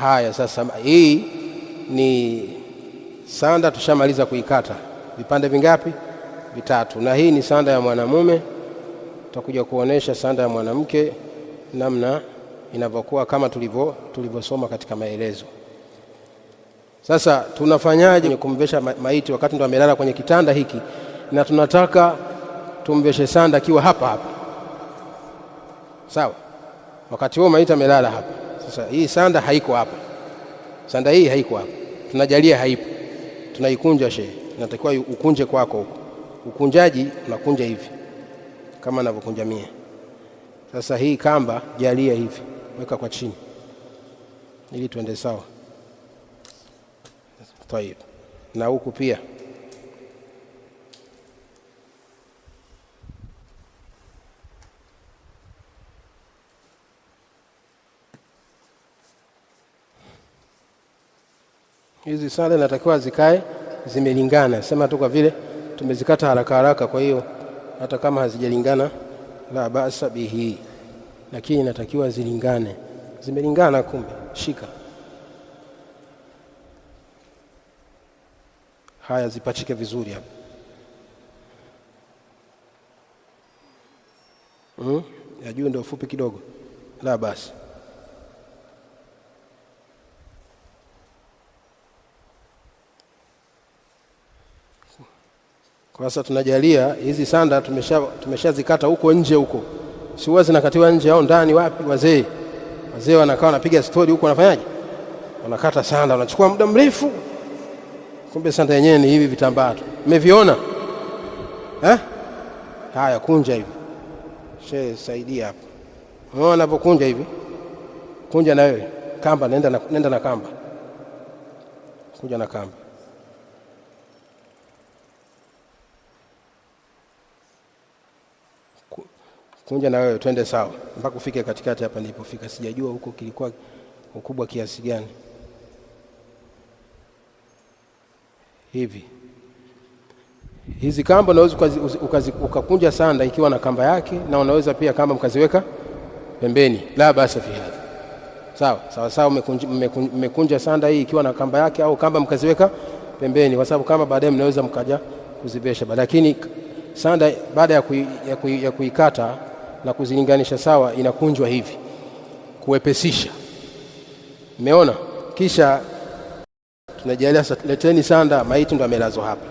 Haya, sasa hii ni sanda tushamaliza kuikata. Vipande vingapi? Vitatu. Na hii ni sanda ya mwanamume. Tutakuja kuonesha sanda ya mwanamke namna inavyokuwa kama tulivyosoma katika maelezo. Sasa tunafanyaje kumvesha maiti wakati ndo amelala kwenye kitanda hiki na tunataka tumveshe sanda akiwa hapa hapa? Sawa? Wakati huo maiti amelala hapa. Sasa hii sanda haiko hapa. Sanda hii haiko hapa. Tunajalia haipo. Tunaikunja shehe. Inatakiwa ukunje kwako huko. Ukunjaji unakunja hivi kama ninavyokunja mie. Sasa hii kamba jalia hivi, weka kwa chini ili tuende sawa. Tayeb. Na huku pia hizi sanda natakiwa zikae zimelingana. Sema tu kwa vile tumezikata haraka haraka, kwa hiyo hata kama hazijalingana la basa bihi, lakini natakiwa zilingane. Zimelingana kumbe, shika. Haya, zipachike vizuri hapa. Ya juu ndio fupi kidogo, la basi. Kwa sasa tunajalia hizi sanda tumeshazikata huko nje huko. Si huwa zinakatiwa nje au ndani wapi? Wazee wanakaa wanapiga story huko, wanafanyaje? Wanakata sanda, wanachukua muda mrefu. Kumbe sanda yenyewe ni hivi vitambaa tu. Umeviona? Haya, kunja hivi. Shehe, saidia hapo. Unaona unapokunja hivi? Kunja na wewe. Kamba, nenda na kamba. Kuja na kamba. Kunja na wewe, twende sawa mpaka ufike katikati hapa nilipofika. Sijajua huko kilikuwa ukubwa kiasi gani. Hivi hizi kamba unaweza ukakunja sanda ikiwa na kamba yake, na unaweza pia kamba mkaziweka pembeni, la basa fi hadha. Sawa, mmekunja sanda hii ikiwa na kamba yake, au kamba mkaziweka pembeni, kwa sababu kama baadaye mnaweza mkaja kuzibesha. Lakini sanda baada ya kuikata na kuzilinganisha sawa, inakunjwa hivi kuwepesisha. Umeona? Kisha tunajalia leteni sanda, maiti ndo amelazwa hapa.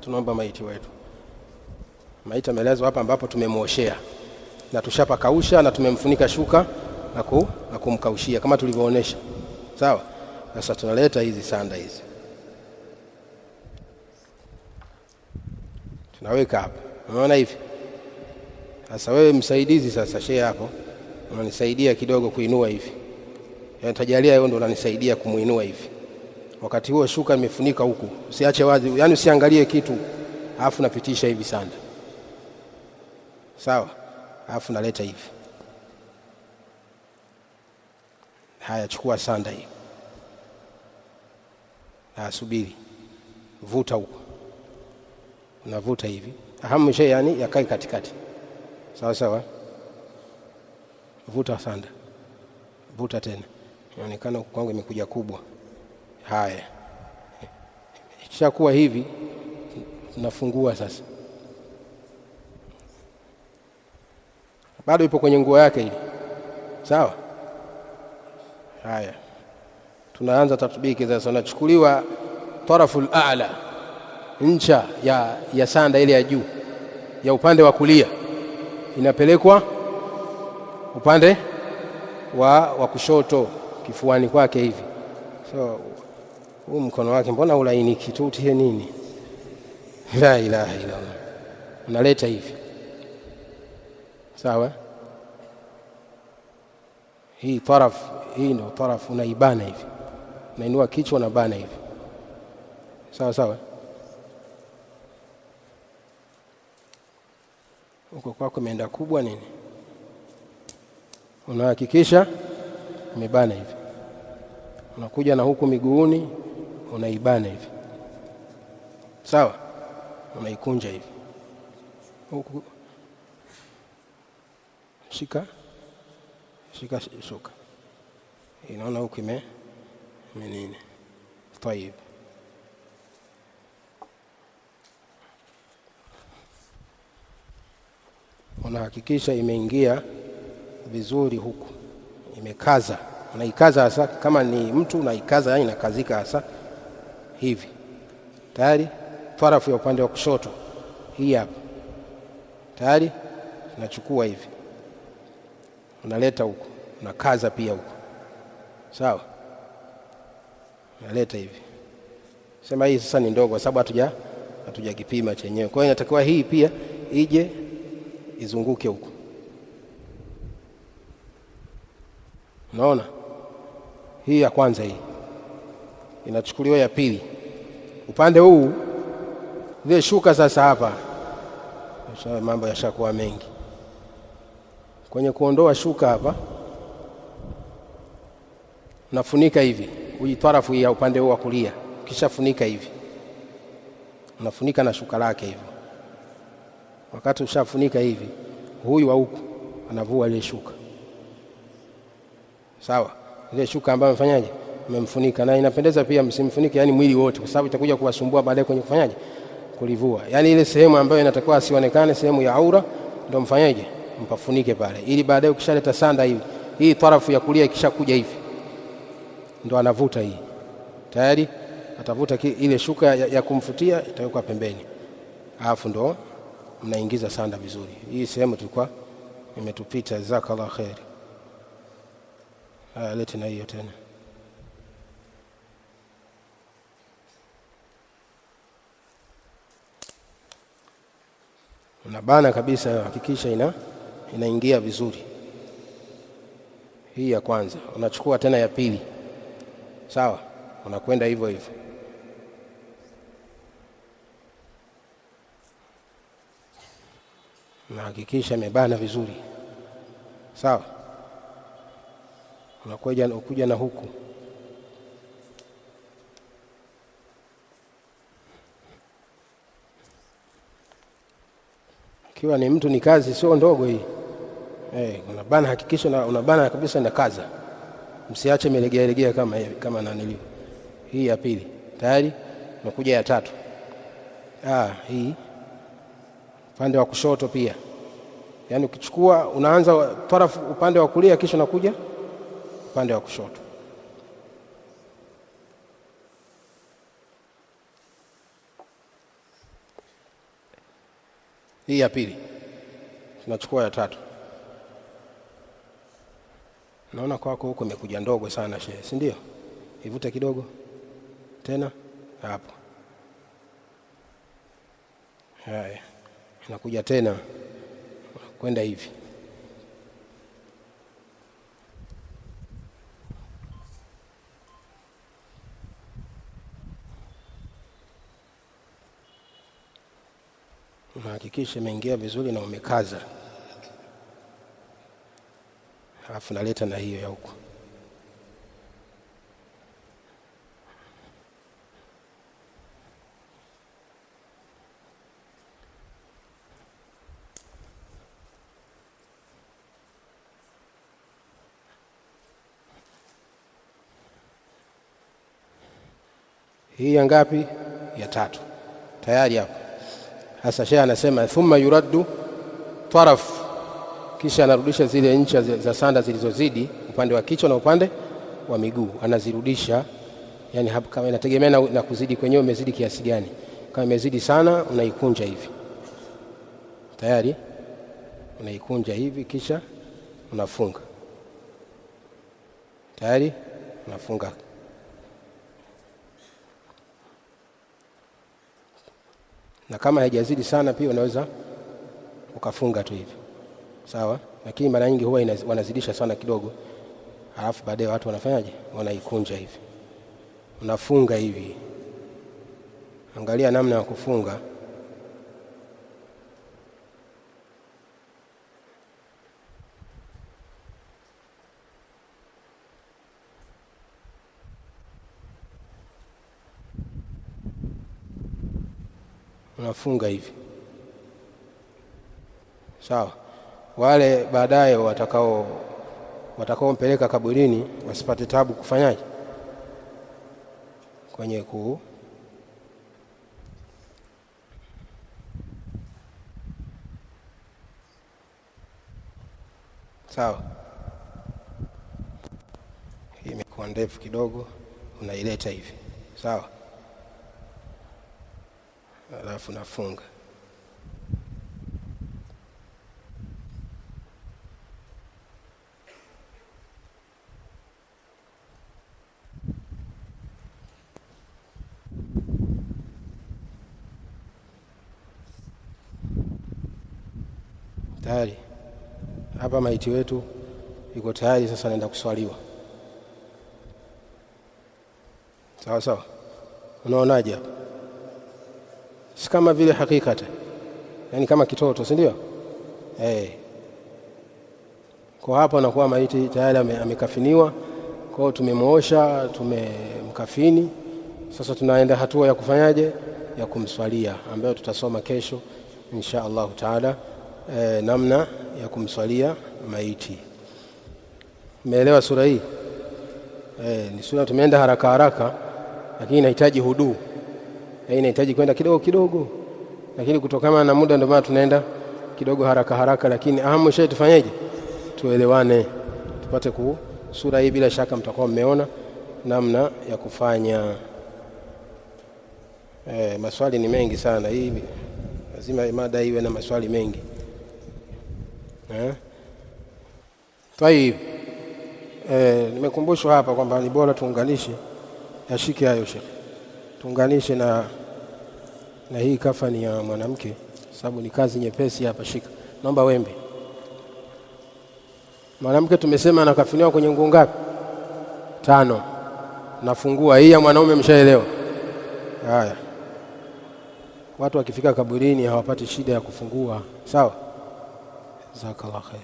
Tunaomba maiti wetu. Maiti amelazwa hapa ambapo tumemwoshea na tushapa kausha na tumemfunika shuka na kumkaushia kama tulivyoonesha. Sawa? Sasa tunaleta hizi sanda hizi. Tunaweka hapa. Unaona hivi? Sasa wewe msaidizi sasa shehe hapo, unanisaidia kidogo kuinua hivi. Nitajalia wewe ndo unanisaidia kumuinua hivi. Wakati huo shuka imefunika huku. Usiache wazi, yani usiangalie kitu. Alafu napitisha hivi sanda. Sawa? Alafu naleta hivi. Haya, chukua sanda hii. Subiri. Vuta huku. Unavuta hivi. Ahamu shay yani yakae katikati. Sawa. Vuta sanda. Vuta tena. Inaonekana kwangu imekuja kubwa. Haya. Ikishakuwa hivi tunafungua sasa. Bado ipo kwenye nguo yake hili. Sawa? Haya. Tunaanza tatbiki sasa. Unachukuliwa taraful a'la, ncha ya sanda ile ya juu ya upande wa kulia inapelekwa upande wa kushoto kifuani kwake hivi. So huu mkono wake mbona ulainiki tu, utie nini? La ilaha illa Allah. Unaleta hivi. Sawa? Hii ndo taraf unaibana hivi. Unainua kichwa na bana hivi. Sawa. Huko kwako imeenda kubwa nini? Unahakikisha umebana hivi. Unakuja na huku miguuni unaibana hivi. Sawa? Unaikunja hivi. Huku shika shuka. inaona huku nini. Tayeb, unahakikisha imeingia vizuri huku, imekaza. Unaikaza hasa kama ni mtu, unaikaza yani inakazika hasa hivi. Tayari tarafu ya upande wa kushoto hii hapa tayari, unachukua hivi unaleta huku, unakaza pia huku, sawa, unaleta hivi. Sema hii sasa ni ndogo kwa sababu hatujakipima chenyewe, kwa hiyo inatakiwa hii pia ije izunguke huku. Unaona hii ya kwanza, hii inachukuliwa ya pili upande huu. Ile shuka sasa hapa mambo yashakuwa mengi kwenye kuondoa shuka hapa. Unafunika hivi tarafu ya upande huu wa kulia, kisha funika hivi, unafunika na shuka lake hivi. Wakati ushafunika hivi, huyu wa huku anavua ile shuka, sawa. Ile shuka ambayo mfanyaje mmemfunika, na inapendeza pia msimfunike yani mwili wote, kwa sababu itakuja kuwasumbua baadaye kwenye kufanyaje kulivua. Yani ile sehemu ambayo inatakiwa asionekane, sehemu ya aura, ndio mfanyaje mpafunike pale, ili baadaye ukishaleta sanda hivi, hii tarafu ya kulia ikishakuja hivi, ndio anavuta hii. Tayari atavuta ile shuka ya kumfutia, itawekwa pembeni, alafu ndo mnaingiza sanda vizuri. Hii sehemu tulikuwa imetupita. Jazakallah khair. Lete na hiyo tena. Unabana kabisa, hakikisha inaingia vizuri. Hii ya kwanza, unachukua tena ya pili, sawa, unakwenda hivyo hivyo. Na hakikisha imebana vizuri, sawa. Unakuja na huku, ikiwa ni mtu, ni kazi sio ndogo hii. Unabana, hakikisha unabana kabisa na kaza, msiache melegea kama nanili. Hii ya pili tayari, unakuja ya tatu. Hii upande wa kushoto pia, yani ukichukua unaanza tarafu upande wa kulia, kisha unakuja upande wa kushoto. Hii ya pili tunachukua ya tatu. Naona kwako huko imekuja ndogo sana shehe, si ndio? Ivute kidogo tena hapo. Haya, inakuja tena kwenda hivi. Unahakikisha imeingia vizuri na umekaza, alafu naleta na hiyo ya huko. Hii ya ngapi? Ya tatu. Tayari hapo. Hasa shehe anasema thumma yuraddu taraf, kisha anarudisha zile ncha za sanda zilizozidi upande wa kichwa na upande wa miguu, anazirudisha. Yani hapo kama inategemea na kuzidi kwenyewe umezidi kiasi gani. Kama imezidi sana unaikunja hivi. Tayari unaikunja hivi, kisha unafunga. Tayari unafunga. Na kama haijazidi sana pia unaweza ukafunga tu hivi, sawa. Lakini mara nyingi huwa wanazidisha sana kidogo, alafu baadaye watu wanafanyaje, wanaikunja hivi. Unafunga hivi, angalia namna ya kufunga. Unafunga hivi, sawa. Wale baadaye watakao watakaompeleka kaburini wasipate tabu kufanyaje kwenye sawa. Hii imekuwa ndefu kidogo, unaileta hivi sawa, alafu nafunga. Tayari hapa maiti wetu yuko tayari, sasa naenda kuswaliwa. Sawa sawa, unaonaje hapa? Si kama vile hakikata, yani kama kitoto, si ndio? Kwa hapa anakuwa maiti tayari amekafiniwa, kwa tumemuosha, tumemkafini. Sasa tunaenda hatua ya kufanyaje, ya kumswalia, ambayo tutasoma kesho insha Allah taala, namna ya kumswalia maiti. Umeelewa sura hii? Ni sura tumeenda haraka haraka, lakini inahitaji hudu, inahitaji kwenda kidogo kidogo, lakini kutokana na muda ndio maana tunaenda kidogo haraka haraka, lakini ahamu shay tufanyeje, tuelewane, tupate sura hii. Bila shaka mtakuwa mmeona namna ya kufanya. Maswali ni mengi sana, hii lazima mada iwe na maswali mengi. Tayeb, nimekumbushwa hapa kwamba ni bora tuunganishe, yashike hayo Sheikh, tuunganishe na hii kafani ya mwanamke, sababu ni kazi nyepesi hapa. Shika, naomba wembe. Mwanamke tumesema anakafiniwa kwenye nguo ngapi? 5. Nafungua hii ya mwanaume, mshaelewa? Haya, watu wakifika kaburini hawapati shida ya kufungua, sawa? Jazakallah khair.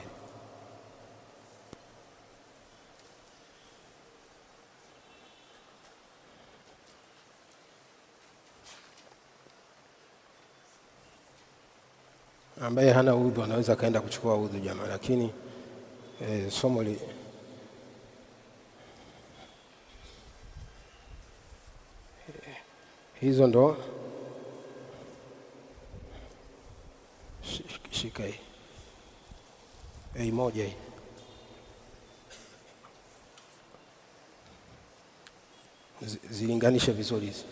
Ambaye hana udhu anaweza kaenda kuchukua udhu jamaa, lakini somo hizo ndo shika hii moja hii. Zilinganishe vizuri hizi.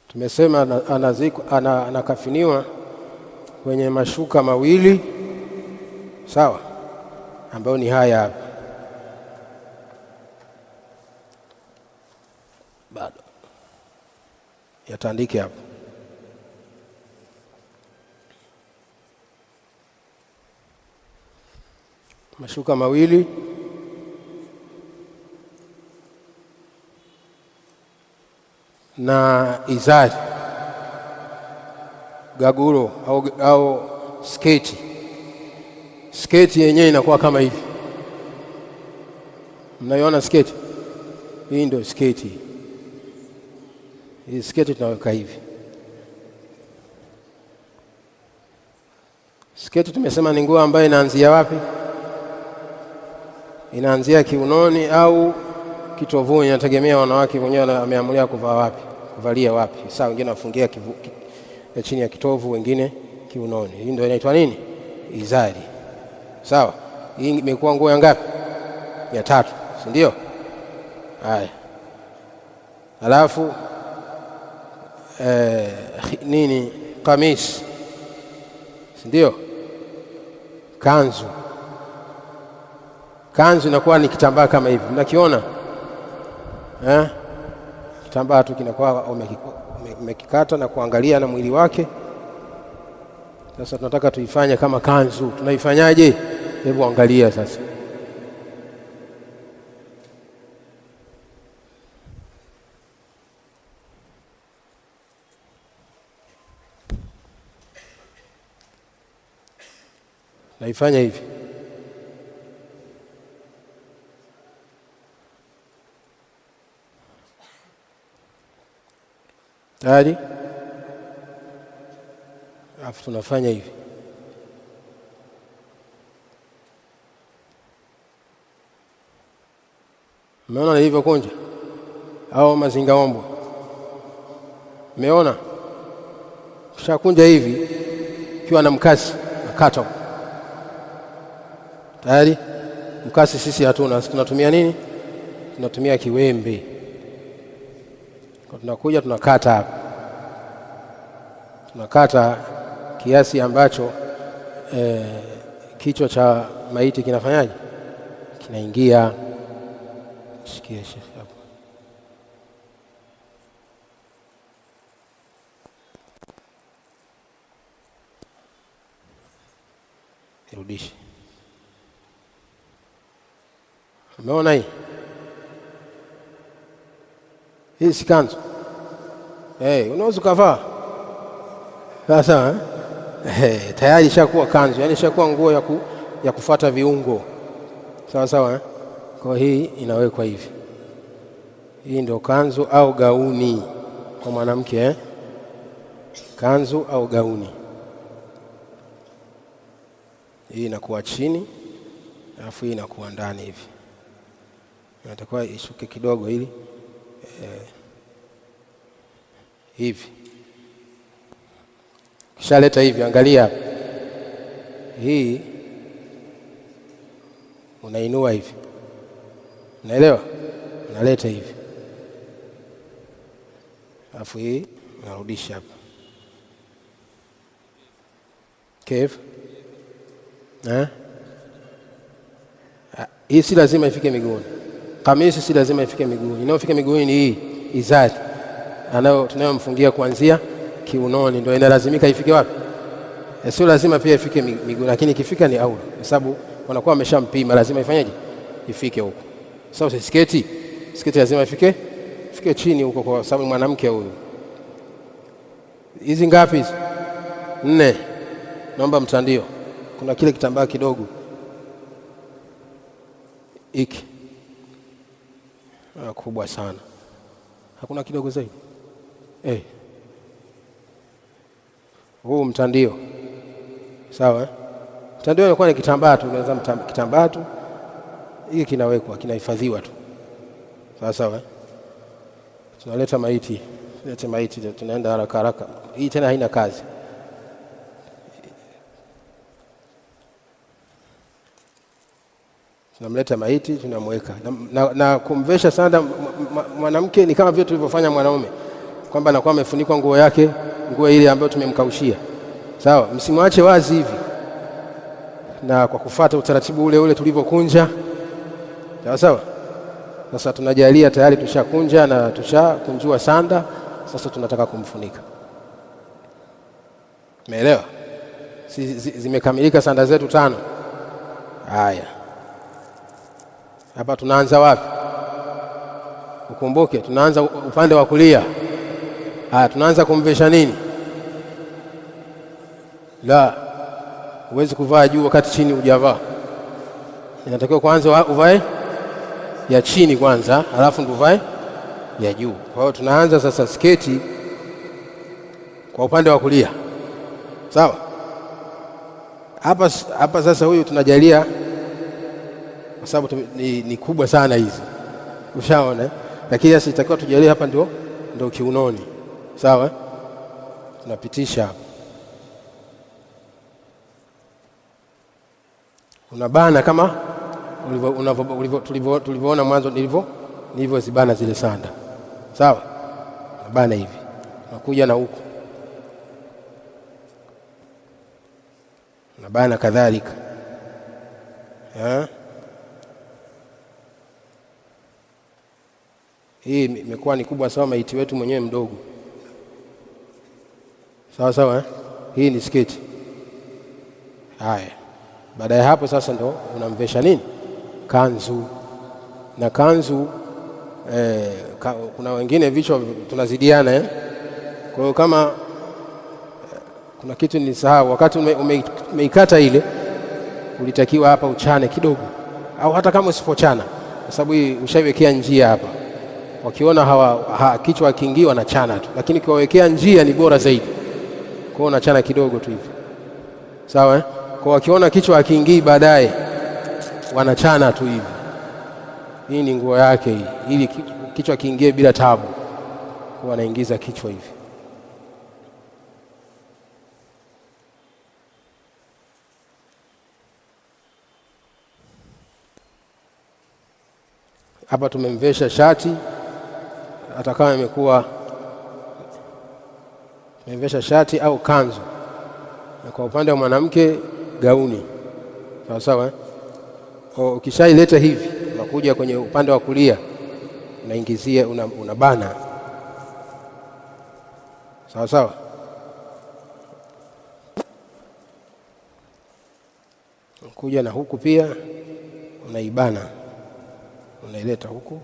Tumesema anakafiniwa kwenye mashuka mawili, sawa, ambayo ni haya hapa. Bado yatandike hapa. Mashuka mawili na izari, gaguro au sketi. Sketi yenyewe inakuwa kama hivi, mnaiona sketi hii? Ndio sketi hii. Sketi tunaweka hivi. Sketi tumesema ni nguo ambayo inaanzia wapi? Inaanzia kiunoni au kitovuni, inategemea wanawake wenyewe wameamulia kuvaa wapi, kuvalia wapi. Sawa, wengine wafungia chini ya kitovu, wengine kiunoni. Hii ndio inaitwa nini? Izari. Sawa, hii imekuwa nguo ya ngapi? Ya 3, si ndio? Haya, alafu nini? Kamis, si ndio? Kanzu. Kanzu inakuwa ni kitambaa kama hivi, mnakiona? Kitambaa tu kinakuwa umekikata na kuangalia na mwili wake. Sasa tunataka tuifanye kama kanzu. Tunaifanyaje? Hebu angalia sasa. Naifanya hivi. Tayari? Alafu tunafanya hivi. Umeona nilivyokunja au mazingaombo? Umeona? Kishakunja hivi kiwa na mkasi nakata tayari. Mkasi sisi hatuna, tunatumia nini? Tunatumia kiwembe. Kwa tunakuja tunakata hapa, tunakata kiasi ambacho kichwa cha maiti kinafanyaje? Kinaingia. Shikia Sheikh hapo. Irudishe. Umeona hii? Hii si kanzu. Unaweza kuvaa. Sasa tayari ishakuwa kanzu, yani ishakuwa nguo ya kufuata viungo. Sawa sawa. Kwa hii inawekwa hivi. Hii ndio kanzu au gauni kwa mwanamke Kanzu au gauni. Hii inakuwa chini, alafu hii inakuwa ndani hivi. Inatakiwa ishuke kidogo ili hivi. Kisha leta hivi, angalia. Hii unainua hivi. Unaelewa? Unaleta hivi. Alafu hii unarudisha hapa. Kif? Hii si lazima ifike miguuni. Kamisi si lazima ifike miguuni. Inayofika miguuni ni hii izari. Tunayomfungia kuanzia kiunoni, ndio inalazimika ifike wapi? Sio lazima pia ifike miguuni, lakini ikifika ni aula, kwa sababu wanakuwa wameshampima, lazima ifanyeje? Ifike huko. Sasa sketi lazima ifike chini huko, kwa sababu mwanamke huyu. Hizi ngapi hizi? 4. Naomba mtandio. Kuna kile kitambaa kidogo hiki kubwa sana. Hakuna kidogo zaidi? Huu mtandio. Sawa? Mtandio unakuwa ni kitambaa tu, unaweza kitambaa tu. Hiki kinawekwa, kinahifadhiwa tu. Sawa sawa? Tunaleta maiti. Leta maiti, tunaenda haraka haraka. Hii tena haina kazi. Tunamleta maiti, tunamweka. Na kumvesha sanda mwanamke ni kama vile tulivyofanya mwanaume, kwamba anakuwa amefunikwa nguo yake, nguo ile ambayo tumemkaushia. Sawa? Msimwache wazi hivi. Na kwa kufuata utaratibu ule tulivyokunja. Sawa sawa? Sasa tunajalia tayari tushakunja na tushakunjua sanda, sasa tunataka kumfunika. Umeelewa? Zimekamilika sanda zetu 5. Haya. Hapa tunaanza wapi? Ukumbuke tunaanza upande wa kulia. Haya, tunaanza kumvesha nini? Huwezi kuvaa juu wakati chini hujavaa. Inatakiwa kwanza uvae ya chini kwanza, alafu ndio uvae ya juu. Kwa hiyo tunaanza sasa sketi kwa upande wa kulia. Sawa? Hapa sasa huyu tunajalia, kwa sababu ni kubwa sana hizi. Ushaona? Lakini sasa itakiwa tujalie hapa ndio kiunoni. Sawa? Tunapitisha hapa. Unabana kama tulivyoona mwanzo nilivyozibana zile sanda. Sawa? Unabana hivi. Unakuja na huku. Unabana kadhalika. Hii imekuwa ni kubwa sawa, maiti wetu mwenyewe mdogo. Sawa sawa? Hii ni sketi. Haya. Baada ya hapo sasa ndo unamvesha nini? Kanzu. Na kanzu kuna wengine vichwa tunazidiana Kwa hiyo kama kuna kitu nilisahau, wakati umeikata ile ulitakiwa hapa uchane kidogo, au hata kama usipochana, kwa sababu hii ushaiwekea njia hapa. Wakiona kichwa kiingii wanachana tu, lakini kiwawekea njia ni bora zaidi. Kwa hiyo unachana kidogo tu hivi. Sawa? Kwa wakiona kichwa kiingii baadaye wanachana tu hivi. Hii ni nguo yake hii, ili kichwa kiingie bila tabu. Kwa anaingiza kichwa hivi. Hapa tumemvesha shati, hata kama imekuwa tumemvesha shati au kanzu. Na kwa upande wa mwanamke gauni. Sawa sawa. Ukishaileta hivi, unakuja kwenye upande wa kulia, unaingizia unabana. Sawa sawa. Kuja na huku pia unaibana, unaileta huku,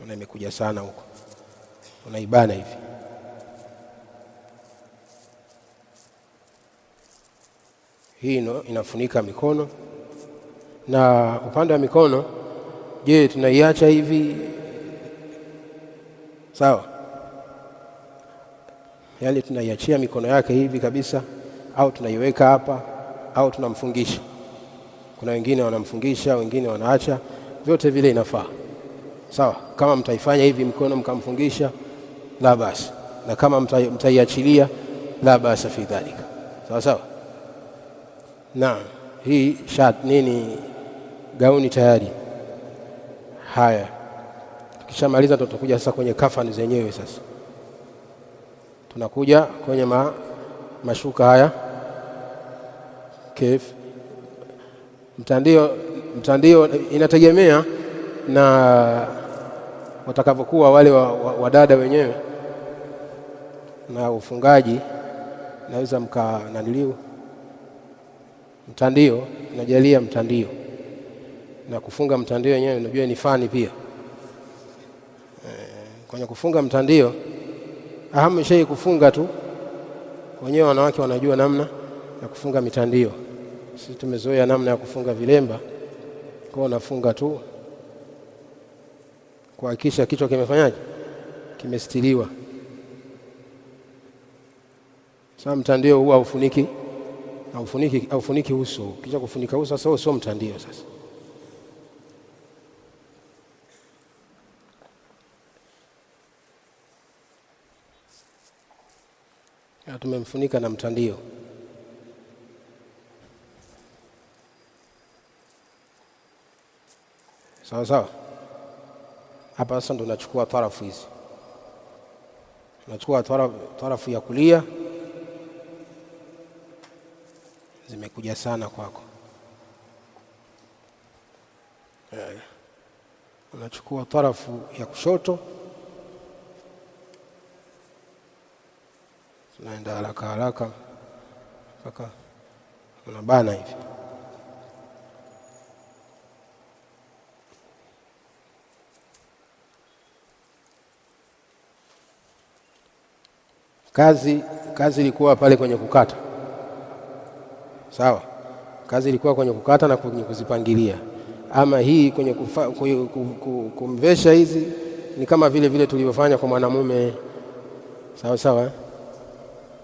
na imekuja sana huku, unaibana hivi. Hii inafunika mikono. Na upande wa mikono, je, tunaiacha hivi? Sawa? Yaani tunaiachia mikono yake hivi kabisa, au tunaiweka hapa, au tunamfungisha? Kuna wengine wanamfungisha, wengine wanaacha. Vyote vile inafaa. Sawa? Kama mtaifanya hivi mikono mkamfungisha, la basi. Na kama mtaiachilia, la basi fi dhalika. Sawa sawa? Naam, hii gauni tayari. Haya, tukishamaliza tutakuja sasa kwenye kafani zenyewe. Sasa tunakuja kwenye mashuka haya. Mtandio inategemea na watakavyokuwa wale wadada wenyewe na ufungaji. Naweza mkananiliu mtandio, najalia mtandio na kufunga mtandio wenyewe. Unajua ni fani pia. Kwenye kufunga mtandio, ahamu shay kufunga tu. Wenyewe wanawake wanajua namna ya kufunga mitandio. Sisi tumezoea namna ya kufunga vilemba. Kwa unafunga tu kuhakikisha kichwa kimefanyaje, kimestiliwa. Sasa mtandio huwa haufuniki uso. Kisha kufunika uso sasa sio mtandio. Sasa tumemfunika na mtandio. Sawa sawa. Hapa sasa ndo tunachukua tarafu hizi. Tunachukua tarafu ya kulia, zimekuja sana kwako. Unachukua tarafu ya kushoto, tunaenda haraka haraka mpaka unabana hivi. Kazi ilikuwa pale kwenye kukata. Sawa? Kazi ilikuwa kwenye kukata na kwenye kuzipangilia. Ama hii kwenye kumvesha hizi ni kama vile tulivyofanya kwa mwanamume. Sawa sawa.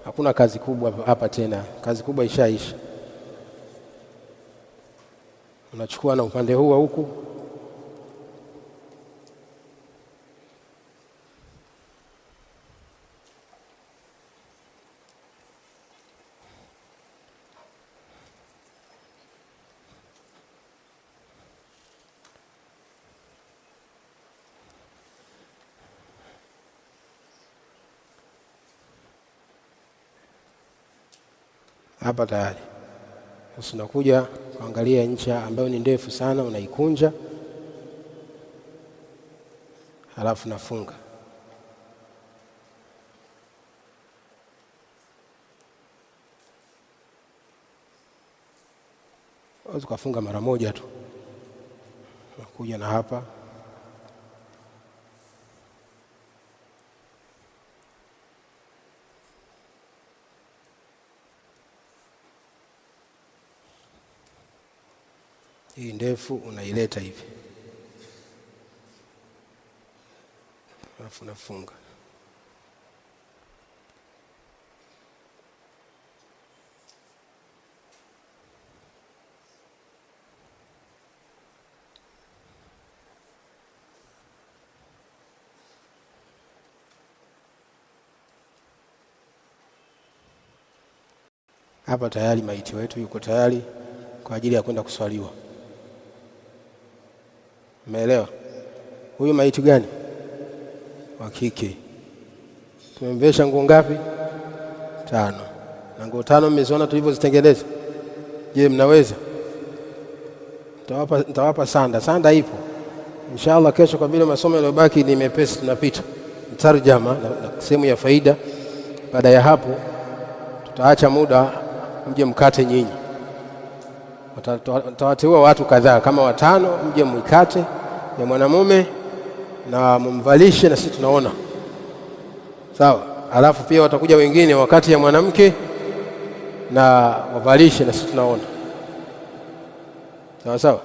Hakuna kazi kubwa hapa tena. Kazi kubwa ishaisha. Unachukua na upande huu wa huku. Hapa tayari. Sasa unakuja kuangalia ncha ambayo ni ndefu sana, unaikunja. Halafu nafunga. Unaweza kufunga mara moja tu. Unakuja na hapa. Hii ndefu unaileta hivi. Alafu nafunga. hapa tayari maiti wetu yuko tayari kwa ajili ya kwenda kuswaliwa. Umeelewa? Huyu maiti gani? Wa kike. Tumemvesha nguo ngapi? 5. Na nguo 5 mmeziona tulivyozitengeneza? Je, mnaweza? Nitawapa sanda. Sanda ipo. Inshallah kesho kwa vile masomo yaliyobaki ni mepesi tunapita. Tarjama na sehemu ya faida. Baada ya hapo tutaacha muda mje mkate nyinyi. Tutawateua watu kadhaa kama 5 mje mwikate ya mwanamume na mumvalishe na sisi tunaona. Sawa? Alafu pia watakuja wengine wakati ya mwanamke na wavalishe na sisi tunaona. Sawa sawa?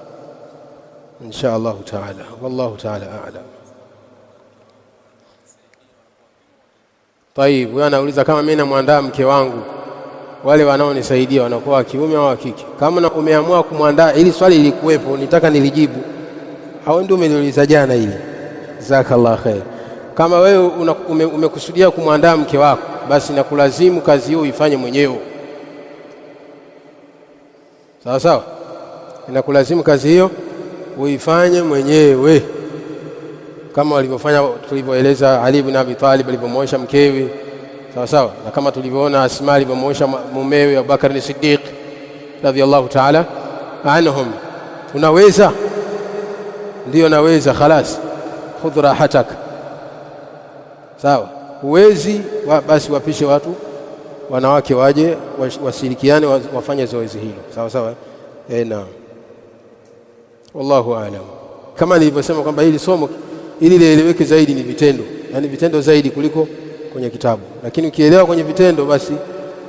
Insha Allah taala. Wallahu taala a'lam. Tayib, wewe anauliza kama mimi namwandaa mke wangu, wale wanaonisaidia wanakuwa wa kiume au wa kike? Kama umeamua kumwandaa, ili swali lilikuwepo nitaka nilijibu au ndio umeliuliza jana hili? Jazakallah khair. Kama wewe umekusudia kumwandaa mke wako, basi nakulazimu kazi hiyo uifanye mwenyewe. Sawa sawa? Inakulazimu kazi hiyo uifanye mwenyewe, kama walivyofanya tulivyoeleza Ali ibn Abi Talib alivyomwosha mkewe. Sawa sawa? Na kama tulivyoona Asma alivyomwosha mumewe Abu Bakar as-Siddiq radhiyallahu ta'ala anhum. Unaweza? Ndio naweza, khalas, khudh rahatak. Sawa? Uwezi basi wapishe watu wanawake waje washirikiane wafanye zoezi hilo. Sawa sawa? Naam. Wallahu a'lam. Kama nilivyosema kwamba hili somo ili lieleweke zaidi ni vitendo, yani vitendo zaidi kuliko kwenye kitabu, lakini ukielewa kwenye vitendo basi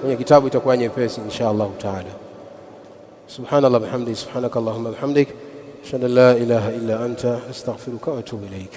kwenye kitabu itakuwa nyepesi insha Allah taala. Subhanallah bihamdihi, subhanakallahumma bihamdik, ashhadu an la ilaha illa anta, astaghfiruka wa atubu ilaik.